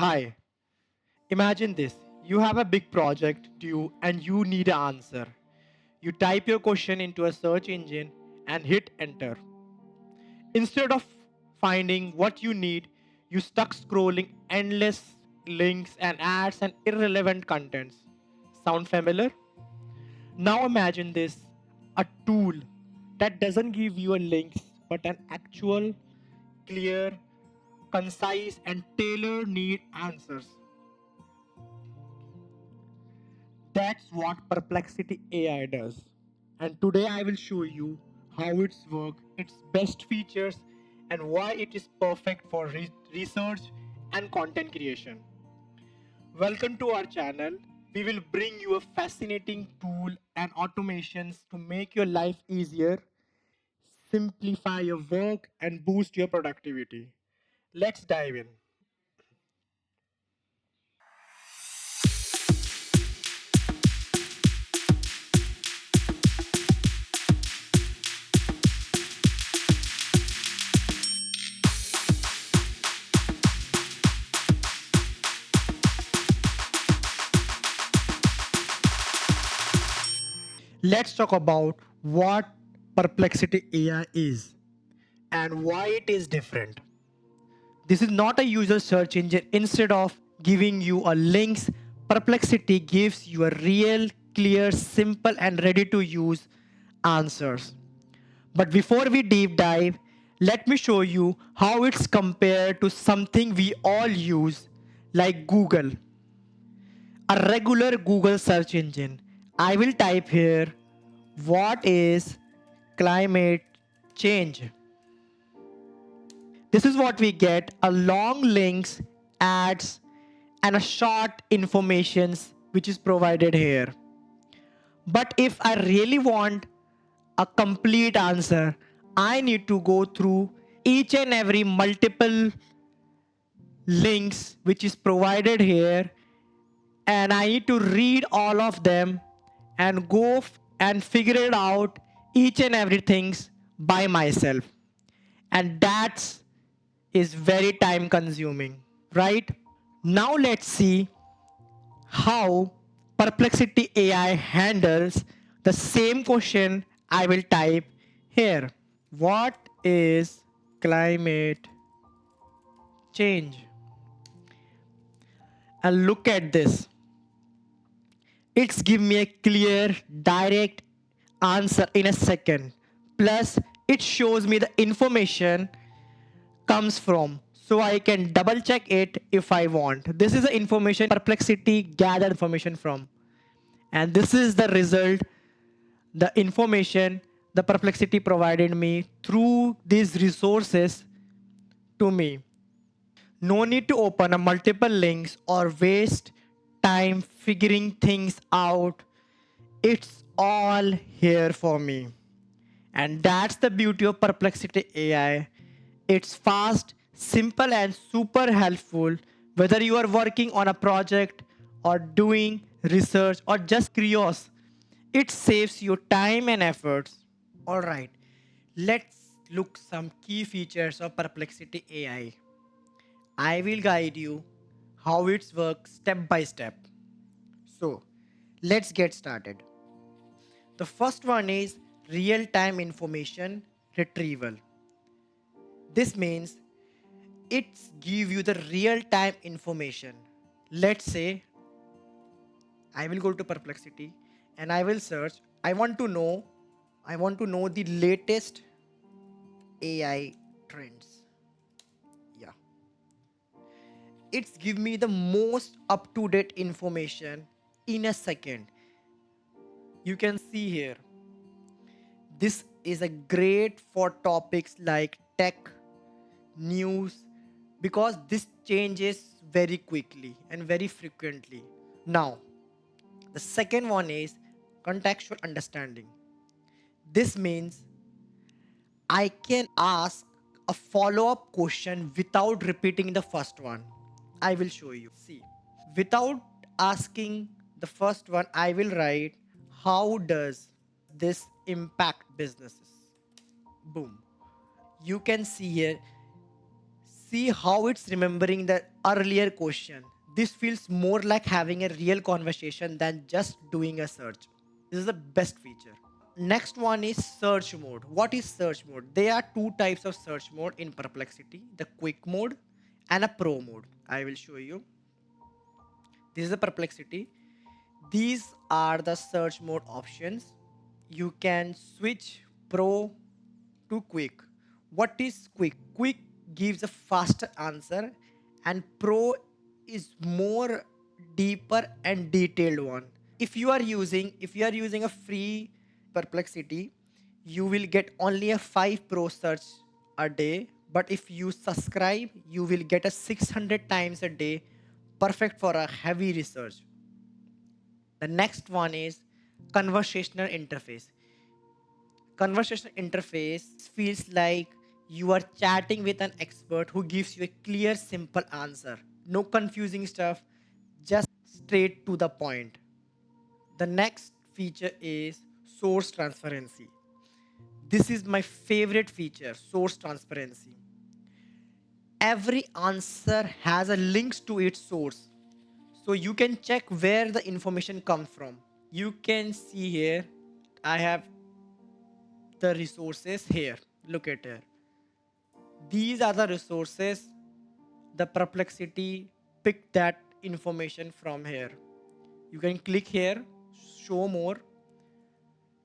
Hi, imagine this. You have a big project due and you need an answer. You type your question into a search engine and hit enter. Instead of finding what you need, you stuck scrolling endless links and ads and irrelevant contents. Sound familiar? Now imagine this, a tool that doesn't give you a links but an actual, clear, concise and tailor need answers. That's what Perplexity AI does. And today I will show you how it's work, its best features, and why it is perfect for research and content creation. Welcome to our channel. We will bring you a fascinating tool and automations to make your life easier, simplify your work, and boost your productivity. Let's dive in. Let's talk about what Perplexity AI is and why it is different. This is not a user search engine. Instead of giving you a links, Perplexity gives you a real, clear, simple, and ready to use answers. But before we deep dive, let me show you how it's compared to something we all use, like Google, a regular Google search engine. I will type here, what is climate change? This is what we get: a long links, ads, and a short informations which is provided here. But if I really want a complete answer, I need to go through each and every multiple links which is provided here, and I need to read all of them and and figure it out each and everything by myself. And that's is very time consuming, right? Now let's see how Perplexity AI handles the same question I will type here. What is climate change? And look at this. It's give me a clear, direct answer in a second. Plus, it shows me the information comes from, so I can double check it if I want. This is the information Perplexity gathered information from, and this is the result, the information the Perplexity provided me through these resources to me. No need to open a multiple links or waste time figuring things out. It's all here for me. And that's the beauty of Perplexity AI. It's fast, simple, and super helpful whether you are working on a project or doing research or just curious. It saves you time and efforts. Alright, let's look some key features of Perplexity AI. I will guide you how it works step by step. So, let's get started. The first one is real-time information retrieval. This means it's give you the real-time information. Let's say I will go to Perplexity and I will search. I want to know the latest AI trends. Yeah. It's give me the most up-to-date information in a second. You can see here. This is a great for topics like tech, news, because this changes very quickly and very frequently. Now, the second one is contextual understanding. This means I can ask a follow up question without repeating the first one. I will show you. See, without asking the first one, I will write, how does this impact businesses? Boom. You can see here See how it's remembering the earlier question. This feels more like having a real conversation than just doing a search. This is the best feature. Next one is search mode. What is search mode? There are two types of search mode in Perplexity, the quick mode and a pro mode. I will show you. This is the Perplexity. These are the search mode options. You can switch pro to quick. What is quick? Quick gives a faster answer, and pro is more deeper and detailed one. If you are using a free Perplexity, you will get only a 5 pro search a day, but if you subscribe you will get a 600 times a day, perfect for a heavy research. The next one is conversational interface. Conversational interface feels like you are chatting with an expert who gives you a clear, simple answer. No confusing stuff, just straight to the point. The next feature is source transparency. This is my favorite feature, source transparency. Every answer has a link to its source. So you can check where the information comes from. You can see here, I have the resources here. Look at here. These are the resources. The Perplexity pick that information from here. You can click here, show more,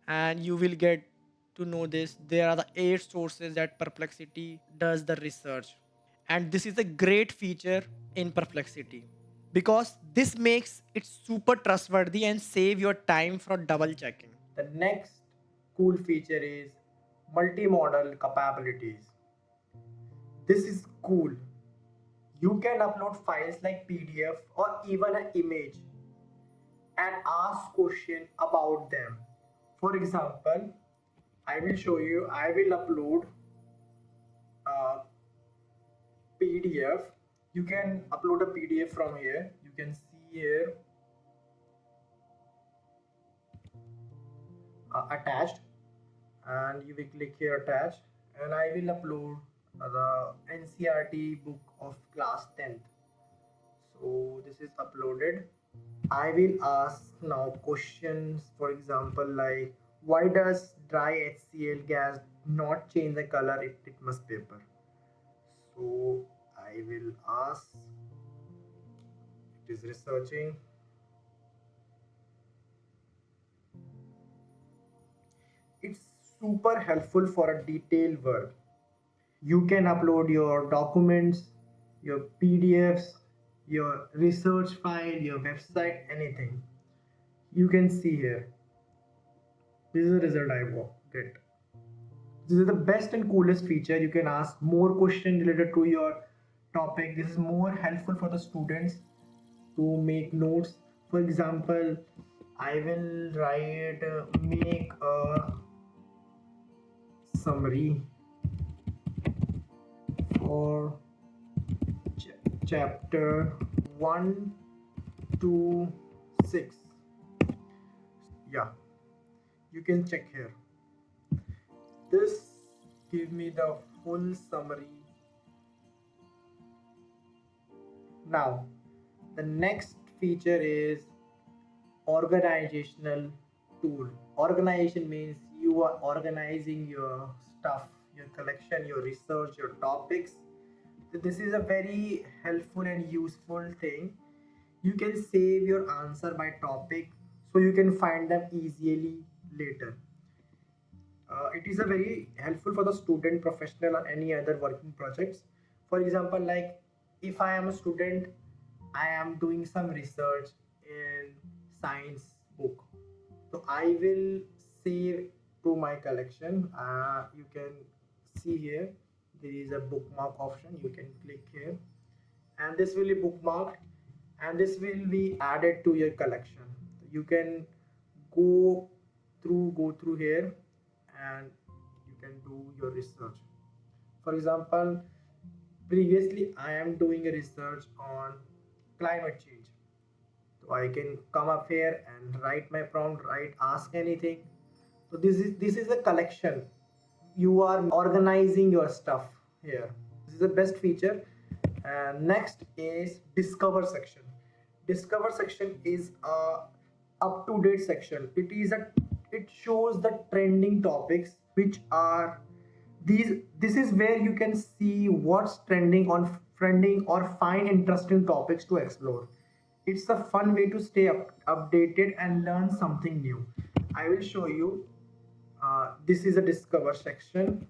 and you will get to know this. There are the 8 sources that Perplexity does the research. And this is a great feature in Perplexity because this makes it super trustworthy and save your time for double checking. The next cool feature is multi-modal capabilities. This is cool. You can upload files like PDF or even an image and ask questions about them. For example, I will show you, I will upload a PDF. You can upload a PDF from here. You can see here attached, and you will click here attached, and I will upload the NCRT book of class 10th. So this is uploaded. I will ask now questions, for example, like why does dry HCl gas not change the color in litmus paper? So I will ask, it is researching. It's super helpful for a detailed work. You can upload your documents, your PDFs, your research file, your website, anything. You can see here. This is the result I get. This is the best and coolest feature. You can ask more questions related to your topic. This is more helpful for the students to make notes. For example, I will write make a summary for chapter 1 to 6. Yeah, you can check here. This give me the full summary. Now the next feature is organizational tool. Organization means you are organizing your stuff, your collection, your research, your topics. So this is a very helpful and useful thing. You can save your answer by topic so you can find them easily later. It is a very helpful for the student, professional, or any other working projects. For example, like if I am a student, I am doing some research in science book, so I will save to my collection. You can see here there is a bookmark option. You can click here and this will be bookmarked and this will be added to your collection. You can go go through here and you can do your research. For example, previously I am doing a research on climate change, so I can come up here and write my prompt, write ask anything. So this is a collection. You are organizing your stuff here. This is the best feature. And next is discover section. Discover section is a up to date section. It shows the trending topics which are these. This is where you can see what's trending or find interesting topics to explore. It's a fun way to stay updated and learn something new. I will show you. This is a discover section.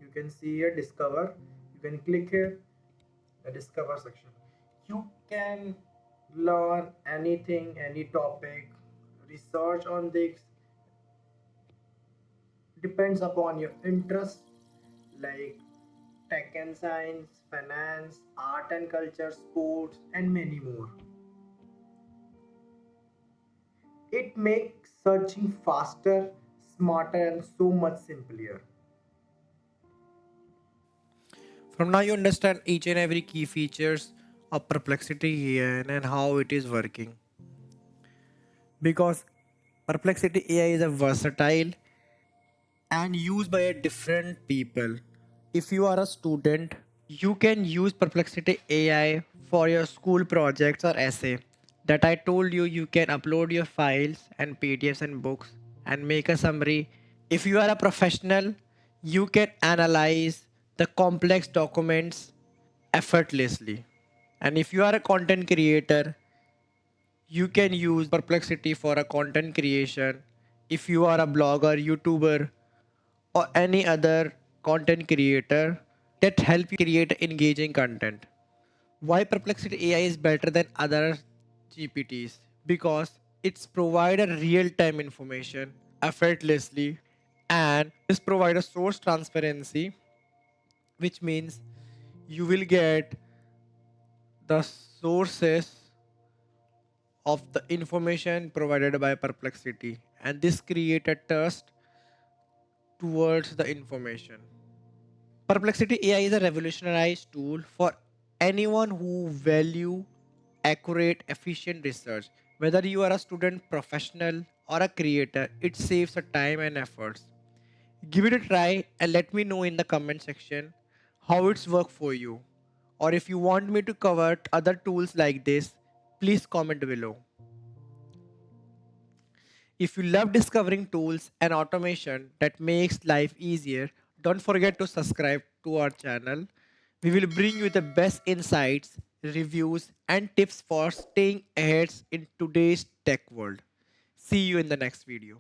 You can see here discover. You can click here, the discover section. You can learn anything, any topic, research on this, depends upon your interest, like tech and science, finance, art and culture, sports, and many more. It makes searching faster, smarter, and so much simpler. From now you understand each and every key features of Perplexity here and how it is working. Because Perplexity AI is a versatile and used by a different people. If you are a student, you can use Perplexity AI for your school projects or essay. That I told you, you can upload your files and PDFs and books and make a summary. If you are a professional, you can analyze the complex documents effortlessly. And if you are a content creator, you can use Perplexity for a content creation. If you are a blogger, YouTuber, or any other content creator that help you create engaging content. Why Perplexity AI is better than other GPTs? Because it's provide a real-time information effortlessly, and this provide a source transparency, which means you will get the sources of the information provided by Perplexity, and this create a trust towards the information. Perplexity AI is a revolutionized tool for anyone who value accurate, efficient research. Whether you are a student, professional, or a creator, it saves a time and efforts. Give it a try and let me know in the comment section how it's worked for you. Or if you want me to cover other tools like this, please comment below. If you love discovering tools and automation that makes life easier, don't forget to subscribe to our channel. We will bring you the best insights, reviews, and tips for staying ahead in today's tech world. See you in the next video.